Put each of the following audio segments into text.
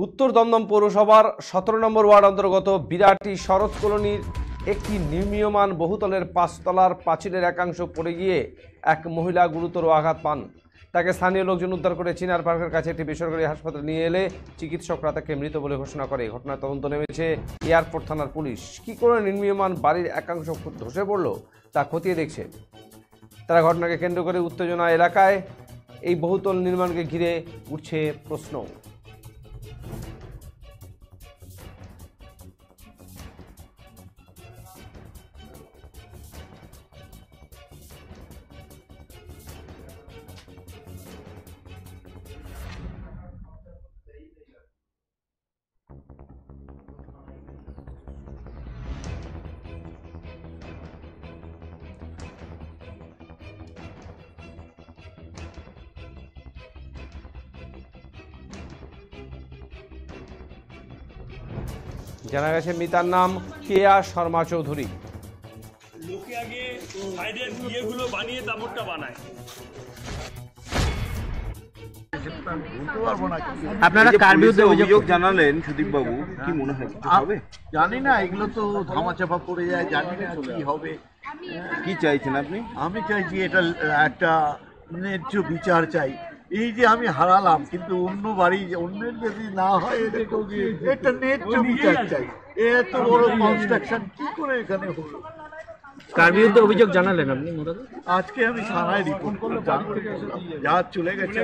উত্তর দমদম পৌরসভার 17 নম্বর ওয়ার্ড অন্তর্গত বিরাটি শরৎ কলোনির একটি নির্মীয়মান বহুতলের 5 তলার প্রাচীরের একাংশ পড়ে গিয়ে এক মহিলা গুরুতর আঘাত পান। তাকে স্থানীয় লোকজন উদ্ধার করে চিনার পার্কের কাছে একটি বেসরকারি হাসপাতালে নিয়ে এলে চিকিৎসকরা তাকে মৃত বলে ঘোষণা করে। ঘটনার তদন্ত নেমেছে এয়ারপোর্ট থানার পুলিশ। কী করে নির্মীয়মান বাড়ির একাংশ ধসে পড়ল তা খতিয়ে দেখছে তারা। ঘটনাকে কেন্দ্র করে উত্তেজনা এলাকায়। এই বহুতল নির্মাণকে ঘিরে উঠছে প্রশ্ন। জানা গেছে মৃতার নাম কেয়া শর্মা চৌধুরী। লোকে আগে সাইডের ইয়েগুলো বানিয়ে তারপরটা বানায়। আপনারা কার বিরুদ্ধে অভিযোগ জানালেন সুদীপ বাবু, কি মনে হয় কিছু হবে? জানি না, এগুলো তো ধামাচাপা পড়ে যায়, জানি না কি হবে। কি চাইছেন আপনি? আমি চাইছি এটা একটা ন্যায্য বিচার চাই। এই যে আমি হারালাম, কিন্তু অন্য বাড়ি অন্যের যদি না হয় একটা ন্যায্য বিচার চাই। এত বড় কনস্ট্রাকশন কি করে এখানে হলো? কার বিরুদ্ধে অভিযোগ জানালেন আপনি? আজকে আমি থানায় রিপোর্ট করলাম, যা চলে গেছে।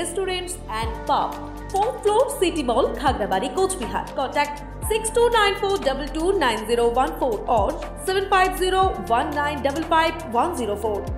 Restaurants and Pub, 4th floor, City Mall, Khagrabari, Coach Bihar. Contact 6294229014 or 75019555104.